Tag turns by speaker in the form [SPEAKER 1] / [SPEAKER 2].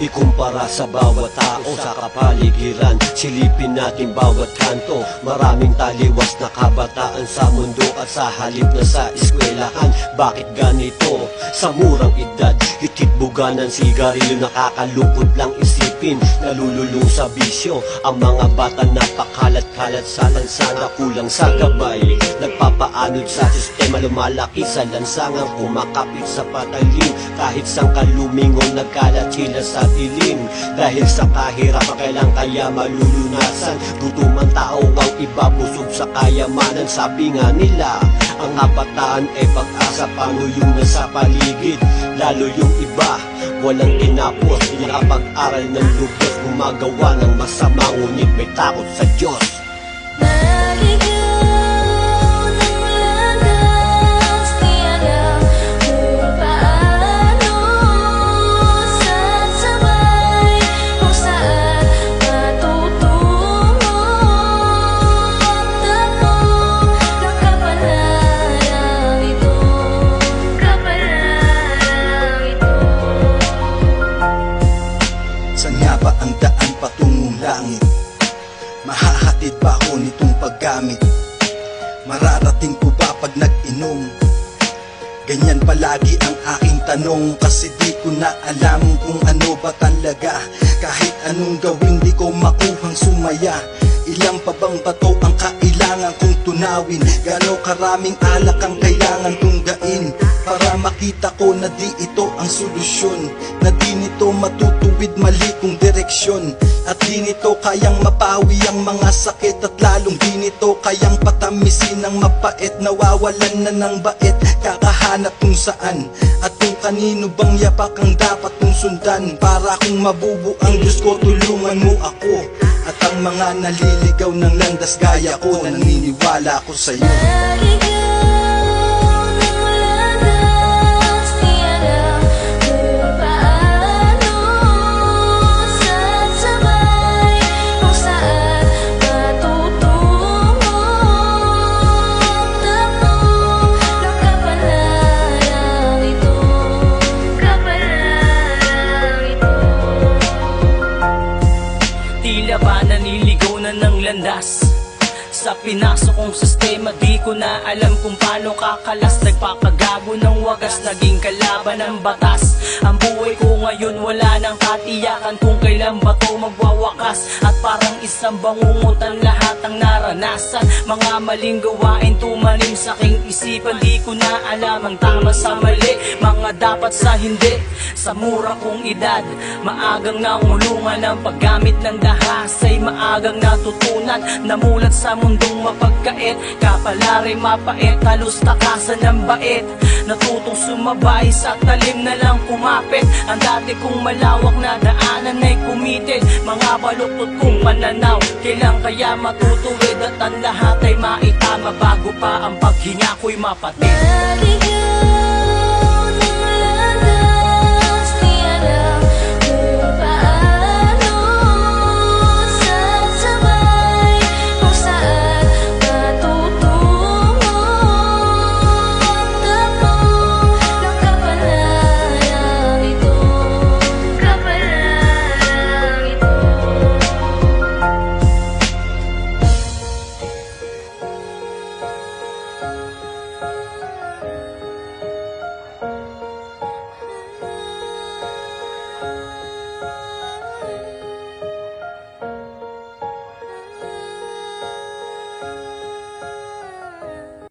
[SPEAKER 1] Ikumpara sa bawat tao sa kapaligiran, silipin natin bawat kanto. Maraming taliwas na kabataan sa mundo at sa halip na sa eskwelahan. Bakit ganito? Sa murang edad, hititbugan ng sigarilyo, nakakalungkot lang isipin. Nalululong sa bisyo ang mga bata, napakalat-kalat sa lansana, kulang sa gabay. Nagpapaanod sa sistema, lumalaki sa lansangan, kumakapit sa patalim. Kahit sang kalumingon, nagkalat sila sa dilim. Dahil sa kahirapan, kailang kaya malulunasan. Gutom ang tao, ang iba busog sa kayamanan. Sabi nga nila, ang kabataan ay pag-asa. Paano yung nasa paligid? Lalo yung iba, walang tinapos, nakapag-aral ng lubos, gumagawa ng masama, ngunit may takot sa Diyos.
[SPEAKER 2] Mahahatid ba ako nitong paggamit? Mararating ko ba pag nag-inom? Ganyan palagi ang aking tanong, kasi di ko na alam kung ano ba talaga. Kahit anong gawin di ko makuhang sumaya. Ilang pa bang bato ang kailangan kong tunawin? Gano'ng karaming alak ang kailangan tunggain para makita ko na di ito ang solusyon, na di nito matutuwid mali kong direksyon, at di nito kayang mapawi ang mga sakit, at lalong di nito kayang patamisin ang mapait. Nawawalan na ng bait, kakahanap kung saan at kung kanino bang yapak ang dapat kong sundan. Para kung mabubo ang Diyos ko, tulungan mo ako. At ang mga naliligaw ng landas gaya ko, naniniwala ako sa'yo.
[SPEAKER 3] Tila ba naniligaw na ng landas sa pinasok kong sistema? Di ko na alam kung paano kakalas. Nagpapagago ng wagas, naging kalaban ng batas. Ang buhay ko ngayon wala nang katiyakan kung kailan ba to magwawakas. At parang isang bangungutan lahat ang naranasan. Mga maling gawain tumanim sa aking isipan. Di ko na alam ang tama sa mali, mga dapat sa hindi. Sa mura kong edad, maagang nangulungan ang paggamit ng dahas. Ay maagang natutunan, namulat sa mundong mapagkait. Kapalari mapait, halos takasan ng bait. Natutong sumabay sa talim na lang kumapit. Ang dati kong malawak na daanan ay kumitid. Mga baluktot kong pananaw, kailang kaya matutuwid. At ang lahat ay maitama bago pa ang paghinga ko'y mapatid.